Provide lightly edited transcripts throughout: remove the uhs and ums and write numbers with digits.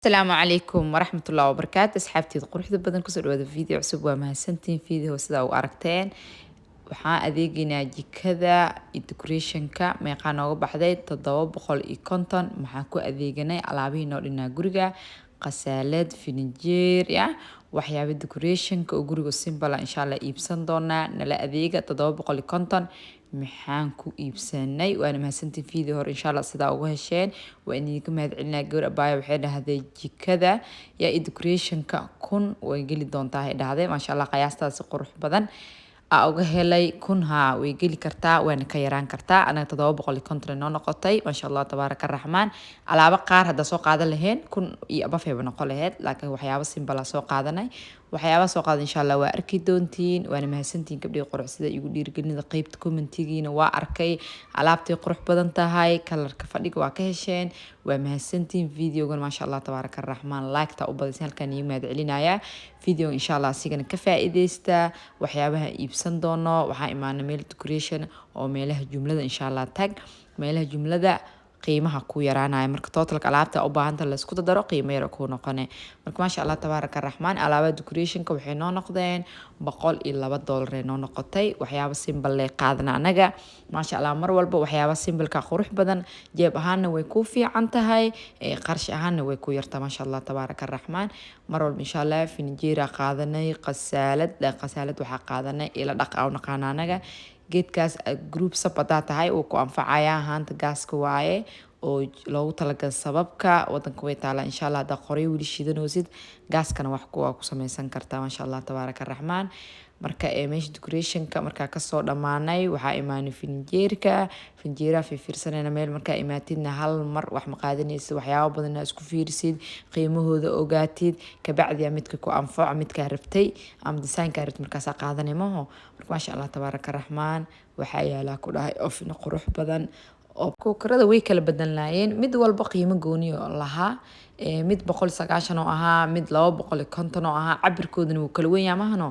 السلام عليكم ورحمة الله وبركاته أصحابتي قروحda badan kusoo dhawaada video cusub waa mahadsantiin video sida u aragteen waxaan adeegaynaa jikada iyo decorationka meeqaa nooga baxday 750 maxaan ku adeeganay alaabihii noo dhinaa guriga qasaalad filinjeer ya waxyaabo decorationka oo guriga simple insha Allah iibsan doonaa nala adeega 750 maxaan ku iibsanay waana mahadsantiin video hore insha Allah sida ugu hesheen waa idinka mahadcelinaa gabar abaya waxay dhahday jikada ya decorationka kun way gali doontaa ay dhahday masha Allah qiyaastaasi qurux badan uga helay kun way geli kartaa waana ka yaraan kartaa anaga 750 noo noqotay masha Allah tabaaraka raxmaan alaabo qaar hada soo qaadan laheen kun iyo abafeeba noqon laheed laakiin waxyaabo simple soo qaadanay waxyaabo soo qaad insha Allah waa arki doontiin waana mahadsantiin gabdhiga quruxsida igu dhiirigelinada qaybta commentigiina waa arkay alaabtay qurux badan tahay kalarka fadhiga waa ka hesheen waa mahadsantiin videogan masha Allah tabaaraka raxmaan like ta u badisay halkan iyo mahadcelinaya video insha Allah sigana ka faa'iideysta waxyaabaha iibsan doono waxaa imaanay meel decoration oo meelaha jumlada insha Allah tag meelaha jumlada qiimaha ku yaraanaya marka totalka alaabta u baahanta la isku daro qiimo yar ku noqonay marka masha Allah tabaaraka raxmaan alaabada decorationka waxay noo noqdeen $102 noo noqotay waxyaabo simple leh qaadana anaga masha Allah mar walba waxyaabo simple ka qurux badan jeeb ahaana way ku fiican tahay qarsh ahaana way ku yartaa masha Allah tabaaraka raxmaan mar walba insha Allah filinjeera qaadanay qasaalad waxa qaadanay ila dhaq oo naqaan anaga geedkaas group sabada tahay oo ku anfacaya haanta gaaska waaye oo loogu talagalay sababka wadanka way taala insha Allah hada qoray wili shidanoosid gaaskana wax ku samaysan kartaa masha Allah tabaaraka raxmaan marka meesha decorationka marka ka soo dhamaanay waxa imaanay finjeera fiirsanayna meel marka imaatidna hal mar wax ma qaadanaysid waxyaabo badan isku fiirsid qiimahooda ogaatid ka bacdi midka ku anfaco midka rabtay am design ka rabtay markaas qaadanay maaho marka masha Allah tabaaraka raxmaan waxa yaala ku dhahay ofina qurux badan oo kookarada way kala badan laayeen mid walba qiimo gooni oo lahaa mid 190 oo ahaa mid 250 oo ahaa cabirkooduna wuu kala weyn yahay mahano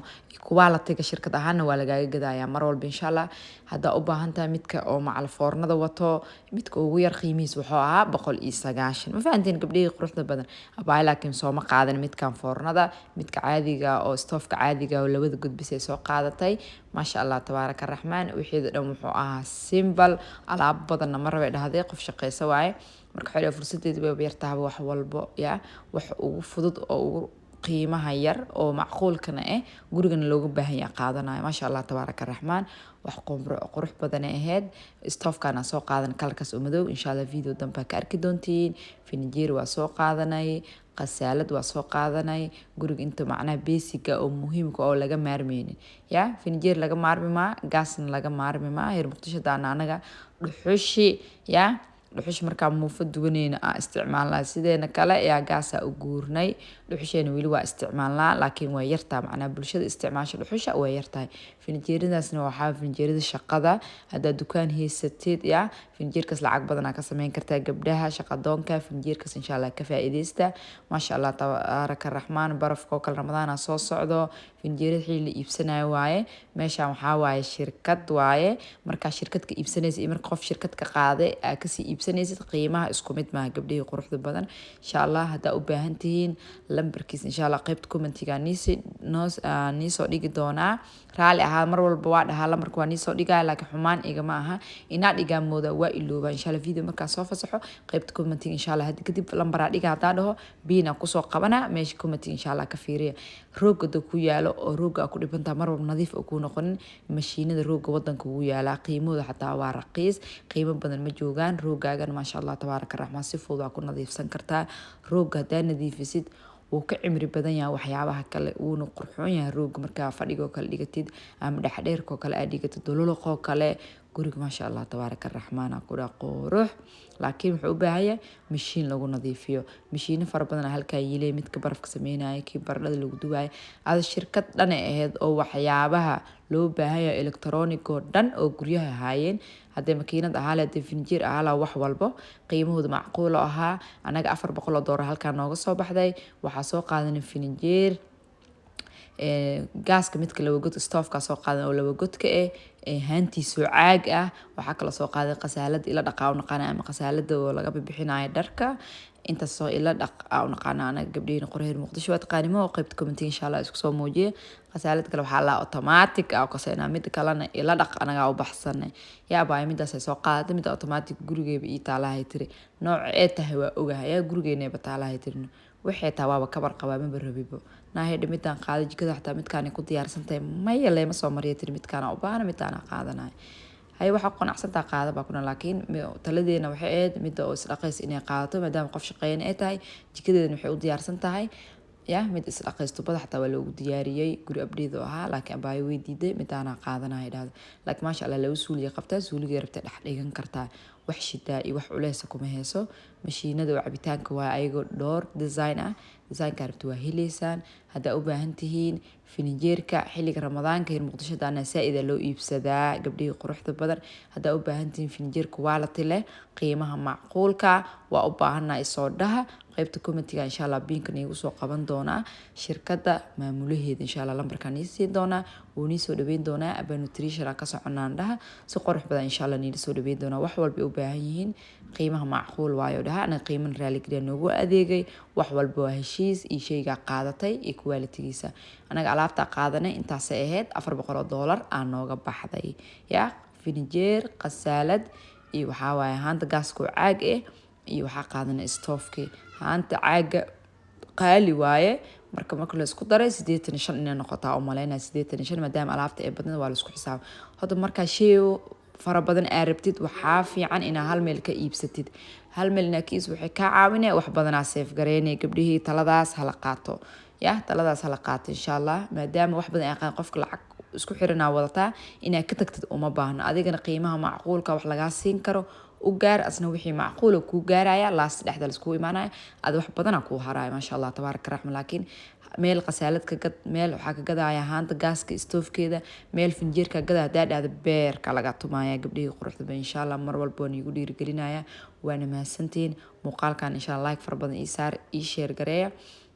kuwa la taga shirkad ahaana waa laga gadayaa mar walba insha Allah hada u baahan tahay midka oo macal foornada wato midka ugu yar qiimihiisa wuxuu ahaa 190 ma fahanteen gabdhiga quruxda badan abaa laakiin soo ma qaadan midkan foornada midka caadiga oo stofka caadiga oo labada gudbis ay soo qaadatay masha Allah tabaaraka raxmaan wixii dhan wuxuu ahaa simple alaab badan mar way dhahday qof shaqeysa waaye marka xiriir fursadeedu way yartahay wax walbo ya wax ugu fudud oo ugu qiimaha yar oo macquulkana gurigana looga baahan yahay qaadanayo masha Allah tabaaraka raxmaan wax qurux badan aheed stofkana soo qaadan kalkaas oo madow insha Allah video dambe ka arki doontiin filinjeer waa soo qaadanay qasaalad waa soo qaadanay guriga inta macna basic oo muhiimka oo laga maarmeynin ya filinjeer laga maarmi ma gaasna laga maarmi ma heer muqdisho daana anaga dhuxushi ya dhuxush marka muufa duwaneyna isticmaalnaa sideena kale ayaa gaasa u guurnay dhuxusheena wali waa isticmaalnaa laakiin way yartaa macnaa bulshada isticmaasho dhuxusha way yartahay filinjeeradaasna waxaa filinjeerada shaqada hada dukaan heysatid ya filinjeerkaas lacag badan ka sameyn kartaa gabdhaha shaqadoonka filinjeerkaas insha Allah ka faa'iideysta masha Allah tabaaraka raxmaan barafka kala ramadaan soo socdo filinjeerada xilli la iibsanayo waaye meesha waxa waaye shirkad waaye marka shirkadka iibsanaysa iyo marka qof shirkad ka qaaday ka sii iibsanaysid qiimaha isku mid ma gabdhiga quruxda badan insha Allah hada u baahan tihiin lambarkiis insha Allah qaybta commentiga nii soo dhigi doonaa raali ahaa mar walba waa dhahaa lambarka waa nii soo dhigaa laakiin xumaan igama aha ina dhigaa mooda waa ilooba insha Allah video marka soo fasaxo qaybta commentiga insha Allah hada kadib lambar dhiga hada dhaho biina ku soo qabana meesha commentiga insha Allah ka fiiriya roogada ku yaalo oo rooga ku dhibanta mar walba nadiif oo ku noqon mashiinada rooga wadanka ugu yaala qiimooda xataa waa raqiis qiimo badan ma joogaan roogaagan masha Allah tabaaraka raxmaan si fudud ku nadiifsan kartaa rooga hadaa nadiifisid wuu ka cimri badan yahay waxyaabaha kale uuna qurxoon yahay rooga marka fadhigo kale dhigatid ama dhaxdheerko kale aad dhigatid dololoqo kale guriga masha Allah tabaaraka raxmaan ku qurux laakiin wuxuu u baahan yahay mashiin lagu nadiifiyo mashiin fara badan halka yilay midka barafka sameynaya kii baradhada lagu dubayo aad shirkad dhan aheed oo waxyaabaha loo baahan yahay electronic oo dhan oo guryaha haayeen hadii makiinad ahaa hadii finjeer ahaa wax walba qiimahooda macquul ahaa anaga $400 halka nooga soo baxday waxa soo qaadanay finjeer gaaska midka laba god stofka soo qaadan oo laba godka haantiisu caag waxa kala soo qaaday qasaalad ila dhaqaaw naqana ama qasaalada oo laga bixinayo dharka inta soo ila dhaq aan naqaana anaga gabdhiina qorheer muqdisho waad qaanimo oo qaybta comment insha Allah isku soo muujiye qasaalad kale waxa la automatic oo kasayna mid kalena ila dhaq anaga u baxsanay yaa baa midaas ay soo qaaday mid automatic gurigeeba ii taalahay tiri nooc ee tahay waa ogahay gurigeena ba taalahay tiri waxay taa waaba kabar qabaa ma barabibo naahay dhimitaan qaada jikada xataa midkaan ku diyaarsantahay ma yeelay ma soo mariyo tiri midkaan u baahan midaan qaadanay hay waxa qanacsantaa qaada baa kuna laakiin taladeena waxay ahayd mid oo isdhaqays inay qaadato maadaama qof shaqeyn ay tahay jikadeedana waxay u diyaarsan tahay ya mid isdhaqaysto bada xataa waa loogu diyaariyay guri abdheed oo ahaa laakiin abaayo way diiday midaana qaadanaya dhahdo laakiin maasha Allah lagu suuliye qabtaa suuliga rabta dhex dhigan kartaa wax shidaa iyo wax culeys kuma heeso mashiinada oo cabitaanka waa ayago door design ah design-ka rabta waa heleysaan hadda u baahan tihiin fininjeerka xilliga ramadaanka in muqdisho daana saa'ida loo iibsadaa gabdhiga quruxda badan hadda u baahan tihiin fininjeerka quality leh qiimaha macquulka waa u baahanaa soo dhaha qaybta commentiga insha Allah biinkan igu soo qaban doonaa shirkadda maamulaheeda insha Allah lambarkan ii siin doonaa oo ni soo dhaweyn doonaa aba nutrition ka soconaan dhaha si qurux badan insha Allah ni soo dhaweyn doonaa wax walba u baahan yihiin qiimaha macquul waayo dhaha ana qiiman raali geliya noogu adeegay wax walba waa heshiis iyo shayga qaadatay iyo quality-giisa anaga alaabta qaadanay intaas ay ahayd $400 aan nooga baxday ya fininjeer qasaalad iyo waxa waaye haanta gaaska caag ah iyo waxa qaadanay stoofki haanta caaga qaali waaye marka la isku daray 85 inay noqotaa oo maleynaa 85 maadaama alaabta ay badan waa la isku xisaab hada marka shay fara badan aad rabtid waxa fiican ina hal meel ka iibsatid hal meelna kiis waxay ka caawinay wax badan safe gareynay gabdhihii taladaas hala qaato ya taladaas hala qaato insha Allah maadaama wax badan ay qofka lacag isku xiranaa wadataa inaa ka tagtid uma baahna adigana qiimaha macquulka wax laga siin karo u gaar asna wixii macquul ku gaaraya laas dhexda la isku imaanaya aad wax badan ku haraay ma sha Allah tabaaraka raxmaan laakiin meel qasaalad ka gad meel waxa ka gadaya haanta gaaska stoofkeeda meel finjeerka gada daadada beerka laga tumaaya gabdhiga quruxda ba insha Allah mar walba waan igu dhiirigelinaya waana mahadsantiin muuqaalkan insha Allah like far badan ii saar ii share gareeya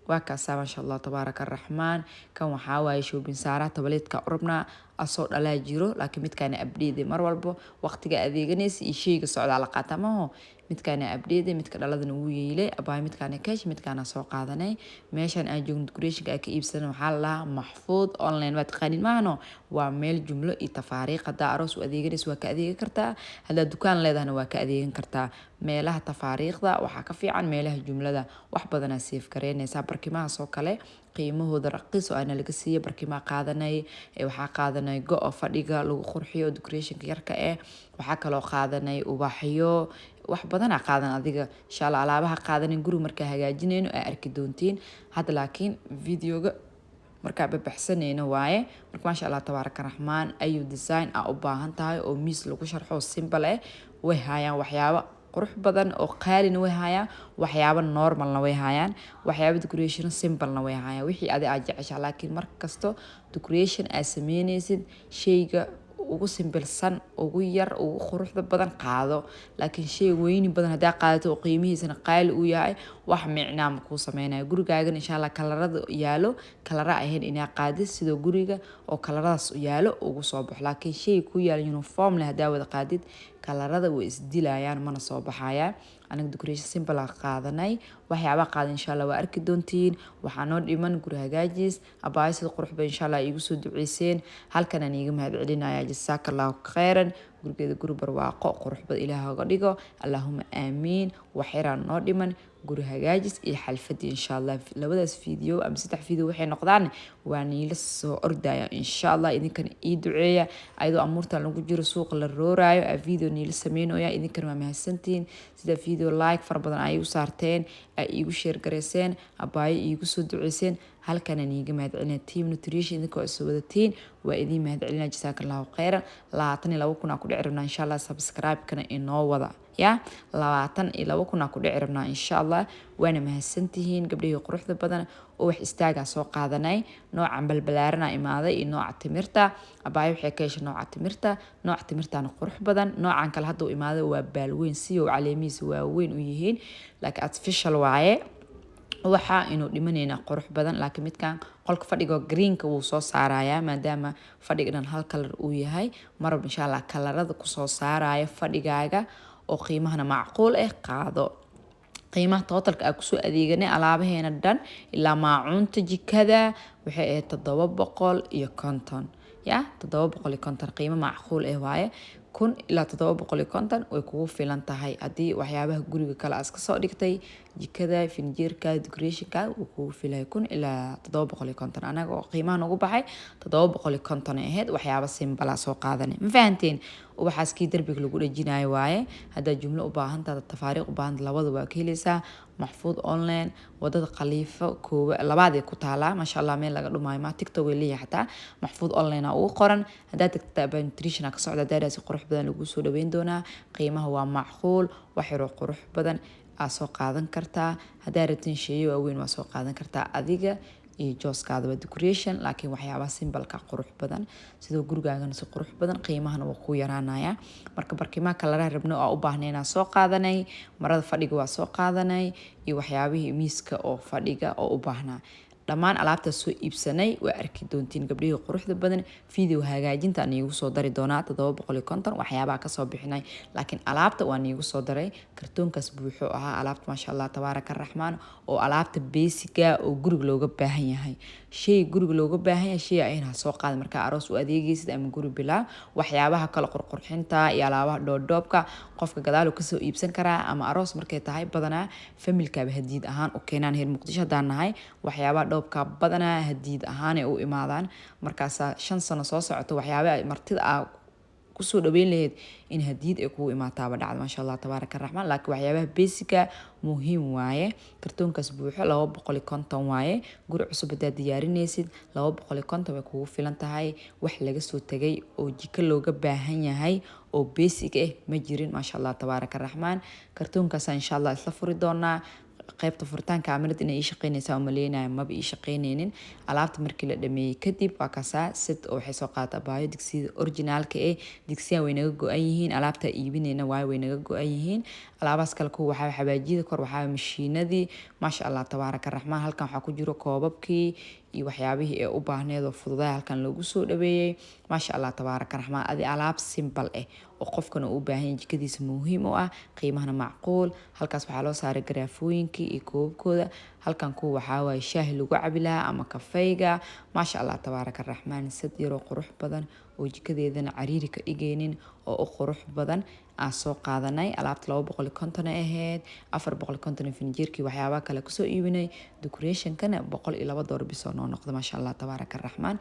وكاسا ما شاء الله تبارك الرحمن كان وحاواي شو بنسارة تبليد كقربنا أصوت على جيرو لكن مت كان أبديدي مر والبو وقت جاء ذي جنس يشيء قصعد على قاتمه مت كان أبديدي مت كان لازم ويلي أباي مت كان كاش مت كان سوق هذاني ماشان أجون دكريش كأكيب سنة وحلا محفوظ أونلاين وتقانين معنا وعمل جملة تفاريق دارس وأذي جنس وكأذي كرتا هذا الدكان لذا هو كأذي كرتا meelaha tafaariiqda waxa ka fiican meelaha jumlada wax badan ay safe gareynaysa barkimaha soo kale qiimahooda raqiis oo ana laga siiyay barkimaha qaadanay waxa qaadanay go fadhiga lagu qurxiyo decoration-ka yarka waxa kale oo qaadanay ubaxyo wax badan qaadan adiga insha Allah alaabaha qaadanay guri marka hagaajinayno ay arki doontiin hada laakiin videoga marka baxsanayna waaye marka ma sha Allah tabaaraka raxmaan ayu design u baahan tahay oo miis lagu sharxo simple way hayaan waxyaabo qurux badan oo qaalin way hayaan waxyaabo normalna way hayaan waxyaabo decoration simple-na way hayaan wixii aad jeceshaa laakiin markasto decoration ay sameynaysid shayga ugu simbilsan ugu yar ugu quruxda badan qaado laakiin shay weyn badan hadaa qaadato oo qiimihiisana qaali u yahay wax micnaa ma ku sameynaa gurigaaga insha Allah kalarada yaalo kalara ahayn inaa qaadid sida guriga oo kalaradaas yaalo ugu soo baxo laakiin shay ku yaal uniform leh hadaa wada qaadid kalarada way isdilayaan mana soo baxaya aniga decoration simple qaadanay waxyaabo qaad insha Allah waa arki doontiin waxa noo dhiman guri hagaajis abaayis quruxba insha Allah igu soo duceyseen halkan aan iiga mahad celinaya jazakallahu khairan gurigeeda guri barwaaqo quruxba Ilaahay uga dhigo Allahumma aamiin waxiraan noo dhiman guri hagaajis iyo xalfadii insha Allah labadaas video ama saddex video waxay noqdaan waa niila soo ordaya insha Allah idinkan ii duceeya ayadoo amuurta lagu jiro suuq la rooraayo video niila sameeynayo idinkan waa mahadsantiin sida video like far badan ay u saarteen ay igu share gareyseen abaay igu soo duceyseen halkan aan iiga mahad celinaa team nutrition idinkoo soo wadatiin waa idin mahad celinaa jazakallahu khairan 22 kun ku dhici rabnaa insha Allah subscribe kana inoo wada ya 22 kun ku dhici rabnaa insha Allah waana mahadsantihiin gabdhiga quruxda badan oo wax istaaga soo qaadanay noocan balbalaarana imaaday iyo nooca timirta abaay waxay ka heshay nooca timirtana qurux badan noocan kale hadda u imaaday waa baalweyn si oo caleemihiisa waa weyn u yihiin like artificial waaye waxa inuu dhimanayna qurux badan laakiin midkan qolka fadhiga greenka wuu soo saaraya maadaama fadhigan hal color uu yahay marba insha Allah kalarada ku soo saaraya fadhigaaga oo qiimahana macquul qaado qiimaha totalka aan kusoo adeeganay alaabaheena dhan ilaa maacuunta jikada waxay ahayd 750 ya 750 qiimo macquul ah waaye 1,750 way kugu filan tahay haddii waxyaabaha guriga kale aad ka soo dhigtay jikada finjeerka decorationka wuu kugu filay 1,750 anaga oo qiimaha nagu baxay 750 ahayd waxyaabo simple soo qaadanay ma fahanteen waxaaskii darbiga lagu dhajinayo waaye hadda jumlo u baahan tahay tafaariiq u baahan labada waa ka helaysaa maxfuud online wadada khaliifo koowa labaad ay ku taalaa ma sha Allah meel laga dhumaayo ma TikTok way leeyahay xataa maxfuud online uu qoran hadda tagtaa nutrition ka socda daaraasi qurux badan lagu soo dhaweyn doonaa qiimaha waa macquul wax yar oo qurux badan aa soo qaadan kartaa hadda ratin shay waaweyn waa soo qaadan kartaa adiga iyo jooskaada decoration laakiin waxyaabaha simple ka qurux badan sidoo gurigaagana si qurux badan qiimahana waa ku yaraanaya marka barkimaha kala rabno oo u baahnayna soo qaadanay marada fadhiga waa soo qaadanay iyo waxyaabihii miiska oo fadhiga oo u baahnaa dhammaan alaabta soo iibsanay waa arki doontiin gabdhihii quruxda badan video hagaajinta aan iigu soo dari doonaa 750 waxyaabaha ka soo bixinay laakiin alaabta waan iigu soo daray kartoonkaas buuxo ahaa alaabta ma sha Allah tabaaraka raxmaan oo alaabta basiga oo guriga looga baahan yahay shay guriga looga baahan yahay shay ayna soo qaad marka aroos u adeegaysid ama guri bilaa waxyaabaha kala qurqurxinta iyo alaabaha dhoodhoobka qofka gadaal uu ka soo iibsan karaa ama aroos markay tahay badanaa familka hadiid ahaan u keenaan heer Muqdisho hadaan nahay waxyaabaha dhoobka badanaa hadiid ahaan ay u imaadaan markaas 5 sano soo socoto waxyaabaha martida kusoo dhaweyn lahayd in hadiid ay kugu imaataaba dhacdo ma sha Allah tabaaraka raxmaan laakiin waxyaabaha basiga muhiim waaye kartoonkaas buuxo 250 waaye guri cusub hadaad diyaarinaysid 250 way kugu filan tahay wax laga soo tagay oo jiko looga baahan yahay oo basic ma jirin ma sha Allah tabaaraka raxmaan kartoonkaas insha Allah isla furi doonaa qaybta furitaanka amarad inay shaqeynaysaa oo maleynaa ma bi shaqeyneenin alaabta markii la dhameeyay kadib waa kaasa sid oo waxay soo qaata baayo digsiga originalka digsiga way naga go'an yihiin alaabta iibinayna way naga go'an yihiin alaabaas kale ku waxa xabaajida kor waxa mashiinadii ma sha Allah tabaaraka raxmaan halkan waxa ku jiro koobabkii iyo waxyaabihii ee u baahneed oo fududaa halkan lagu soo dhaweeyay ma sha Allah tabaaraka raxmaan adi alaab simple oo qofkana u baahan yahay jikadiisa muhiim u ah qiimahana macquul halkaas waxa loo saaray garaafooyinkii iyo koobkooda halkan ku waxa way shaahi lagu cabi lahaa ama kafeyga ma sha Allah tabaaraka raxmaan sad yar oo qurux badan oo jikadeedana cariiri ka dhigeenin oo qurux badan aan soo qaadanay alaabta 250 ahayd 450 finjeerkii waxyaabaha kale ku soo iibinay decoration kana $102 biso noo noqdo ma sha Allah tabaaraka raxmaan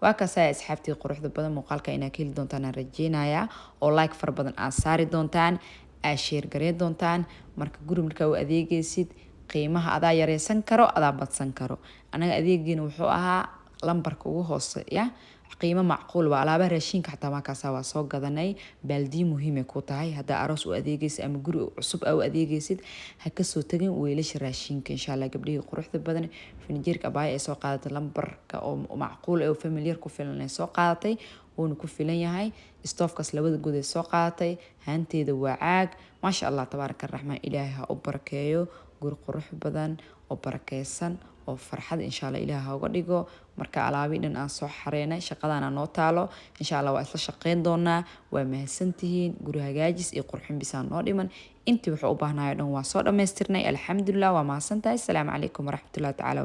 waa kaasay asxaabtii quruxda badan muuqaalka inaad ka heli doontaan aan rajeynayaa oo like far badan aad saari doontaan aad share gareyn doontaan marka guri marka uu adeegaysid qiimaha adaa yareysan karo adaa badsan karo anaga adeegiina wuxuu ahaa lambarka ugu hooseeya qiimo macquul waa alaabaha raashinka xataa markaas waa soo gadanay baaldi muhiim ah ku tahay hada aroos u adeegaysid ama guri cusub u adeegaysid ha ka soo tagin weelasha raashinka insha Allah gabdhihii quruxda badan finjeerka baay ay soo qaadatay lambarka oo macquul ah oo familiar ku filan ay soo qaadatay oo ku filan yahay stoofkaas labada god ay soo qaadatay hanteeda waa caag ma sha Allah tabaaraka raxmaan ilaahay ha u barakeeyo guri qurux badan oo barakeysan oo farxad insha Allah ilaahay uga dhigo marka alaabi dhan aan soo xareynay shaqadana noo taalo insha Allah waa isla shaqeyn doonaa waa mahadsantihiin guri hagaajis iyo qurxin bisaan noo dhiman intii wuxuu u baahnayo dhan waa soo dhameystirnay alxamdulillah waa mahadsantahay assalaamu calaykum waraxmatullaahi tacaala